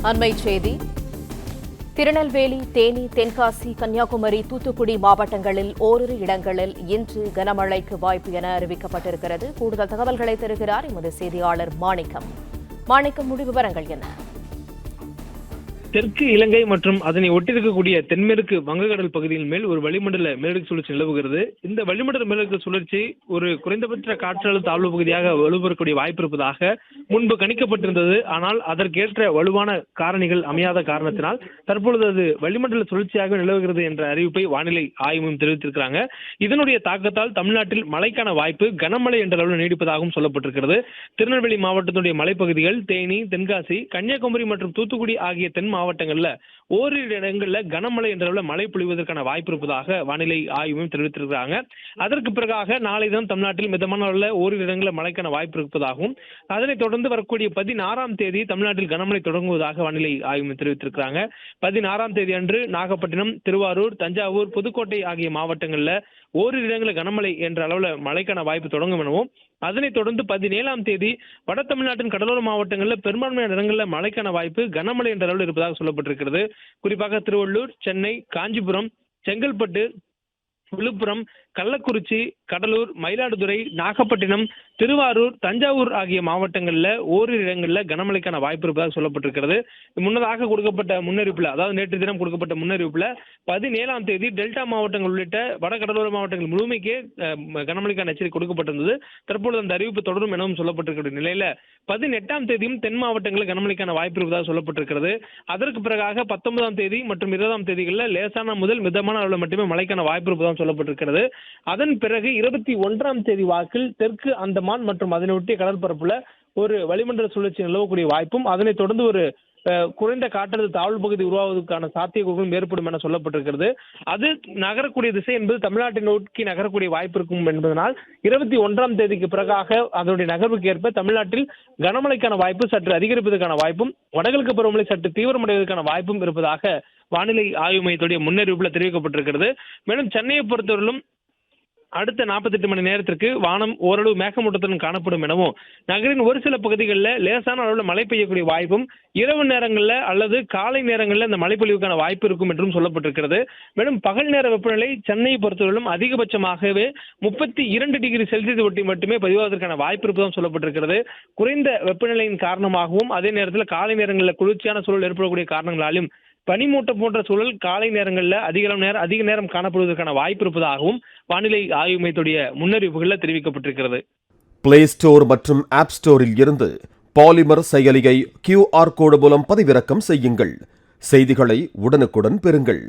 அண்மைச் செய்தி. திருநெல்வேலி, தேனி, தென்காசி, கன்னியாகுமரி, தூத்துக்குடி மாவட்டங்களில் ஓரிரு இடங்களில் இன்று கனமழைக்கு வாய்ப்பு என அறிவிக்கப்பட்டிருக்கிறது. கூடுதல் தகவல்களை தருகிறார் எமது செய்தியாளர் மாணிக்கம். முழு விவரங்கள் என்ன? தெற்கு இலங்கை மற்றும் அதனை ஒட்டியிருக்கக்கூடிய தென்மேற்கு வங்கக்கடல் பகுதியின் மேல் ஒரு வளிமண்டல மேலடுக்கு சுழற்சி நிலவுகிறது. இந்த வளிமண்டல மேலடுக்கு சுழற்சி ஒரு குறைந்தபட்ச காற்றழுத்த தாழ்வு பகுதியாக வலுப்பெறக்கூடிய வாய்ப்பு இருப்பதாக முன்பு கணிக்கப்பட்டிருந்தது. ஆனால் அதற்கேற்ற வலுவான காரணிகள் அமையாத காரணத்தினால் தற்பொழுது அது வளிமண்டல சுழற்சியாக நிலவுகிறது என்ற அறிவிப்பை வானிலை ஆய்வு மையம் தெரிவித்திருக்கிறாங்க. இதனுடைய தாக்கத்தால் தமிழ்நாட்டில் மழைக்கான வாய்ப்பு கனமழை என்ற அளவில் நீடிப்பதாகவும் சொல்லப்பட்டிருக்கிறது. திருநெல்வேலி மாவட்டத்துடைய மலைப்பகுதிகள், தேனி, தென்காசி, கன்னியாகுமரி மற்றும் தூத்துக்குடி ஆகிய தென் மாவட்டங்கள்ல ஓரிரு இடங்கள்ல கனமழை என்ற அளவில் மழை பொழிவதற்கான வாய்ப்பு இருப்பதாக வானிலை ஆய்வு மையம் தெரிவித்திருக்கிறாங்க. அதற்கு பிறகாக நாளை தினம் தமிழ்நாட்டில் மிதமான அளவில் ஓரிரு இடங்களில் மழைக்கான வாய்ப்பு இருப்பதாகவும், அதனைத் தொடர்ந்து வரக்கூடிய 16ஆம் தேதி தமிழ்நாட்டில் கனமழை தொடங்குவதாக வானிலை ஆய்வு மையம் தெரிவித்திருக்கிறாங்க. 16ஆம் தேதி அன்று நாகப்பட்டினம், திருவாரூர், தஞ்சாவூர், புதுக்கோட்டை ஆகிய மாவட்டங்கள்ல ஓரிரு இடங்களில் கனமழை என்ற அளவில் மழைக்கான வாய்ப்பு தொடங்கும் எனவும், அதனைத் தொடர்ந்து 17ஆம் தேதி வட தமிழ்நாட்டின் கடலோர மாவட்டங்களில் பெரும்பான்மையான இடங்களில் மழைக்கான வாய்ப்பு கனமழை என்ற அளவில் இருப்பதாக சொல்லப்பட்டிருக்கிறது. குறிப்பாக திருவள்ளூர், சென்னை, காஞ்சிபுரம், செங்கல்பட்டு, விழுப்புரம், கள்ளக்குறிச்சி, கடலூர், மயிலாடுதுறை, நாகப்பட்டினம், திருவாரூர், தஞ்சாவூர் ஆகிய மாவட்டங்களில் ஓரிரு இடங்களில் கனமழைக்கான வாய்ப்பு இருப்பதாக சொல்லப்பட்டிருக்கிறது. முன்னதாக கொடுக்கப்பட்ட முன்னறிவிப்பில், அதாவது நேற்று தினம் கொடுக்கப்பட்ட முன்னறிவிப்பில் 17ஆம் தேதி டெல்டா மாவட்டங்கள் உள்ளிட்ட வட கடலோர மாவட்டங்கள் முழுமைக்கே கனமழைக்கான எச்சரிக்கை கொடுக்கப்பட்டிருந்தது. தற்பொழுது அந்த அறிவிப்பு தொடரும் எனவும் சொல்லப்பட்டிருக்கிற நிலையில 18ஆம் தேதியும் தென் மாவட்டங்களில் கனமழைக்கான வாய்ப்பு இருப்பதாக சொல்லப்பட்டிருக்கிறது. அதற்கு பிறகாக 19ஆம் தேதி மற்றும் 20ஆம் தேதிகளில் லேசான முதல் மிதமான அளவில் மட்டுமே மழைக்கான வாய்ப்பு இருப்பதாக சொல்லப்பட்டிருக்கிறது. அதன் பிறகு 21ஆம் தேதி வாக்கில் தெற்கு அந்தமான் மற்றும் அதனை ஒட்டிய கடற்பரப்புல ஒரு வளிமண்டல சுழற்சி நிலவக்கூடிய வாய்ப்பும், அதனைத் தொடர்ந்து ஒரு குறைந்த காற்றழுத்த தாழ்வு பகுதி உருவாவதற்கான சாத்தியக்கூறுகளும் ஏற்படும் என சொல்லப்பட்டிருக்கிறது. அது நகரக்கூடிய திசை என்பது தமிழ்நாட்டை நோக்கி நகரக்கூடிய வாய்ப்பு இருக்கும் என்பதனால் 21ஆம் தேதிக்கு பிறகாக அதனுடைய நகர்வுக்கு ஏற்ப தமிழ்நாட்டில் கனமழைக்கான வாய்ப்பு சற்று அதிகரிப்பதற்கான வாய்ப்பும், வடகிழக்கு பருவமழை சற்று தீவிரமடைவதற்கான வாய்ப்பும் இருப்பதாக வானிலை ஆய்வு மையத்துடைய முன்னறிவிப்பில் தெரிவிக்கப்பட்டிருக்கிறது. மேலும் சென்னையை பொறுத்தவரையிலும் அடுத்த 48 மணி நேரத்திற்கு வானம் ஓரளவு மேகமூட்டத்துடன் காணப்படும் எனவும், நகரின் ஒரு சில பகுதிகளில் லேசான அளவில் மழை பெய்யக்கூடிய வாய்ப்பும், இரவு நேரங்களில் அல்லது காலை நேரங்களில் இந்த மழைப்பொழிவுக்கான வாய்ப்பு இருக்கும் என்றும் சொல்லப்பட்டிருக்கிறது. மேலும் பகல் நேர வெப்பநிலை சென்னையை பொறுத்தவரையிலும் அதிகபட்சமாகவே 32 டிகிரி செல்சியஸ் ஒட்டி மட்டுமே பதிவாவதற்கான வாய்ப்பு இருப்பதும் சொல்லப்பட்டிருக்கிறது. குறைந்த வெப்பநிலையின் காரணமாகவும், அதே நேரத்தில் காலை நேரங்களில் குளிர்ச்சியான சூழல் ஏற்படக்கூடிய காரணங்களாலும் பனிமூட்டம் போன்ற சூழல் காலை நேரங்களில் அதிக நேரம் காணப்படுவதற்கான வாய்ப்பு இருப்பதாகவும் வானிலை ஆய்வு மையத்துடைய முன்னறிவிப்புகளில் தெரிவிக்கப்பட்டிருக்கிறது. பிளே ஸ்டோர் மற்றும் ஆப் ஸ்டோரில் இருந்து பாலிமர் செயலியை QR கோடு மூலம் பதிவிறக்கம் செய்யுங்கள். செய்திகளை உடனுக்குடன் பெறுங்கள்.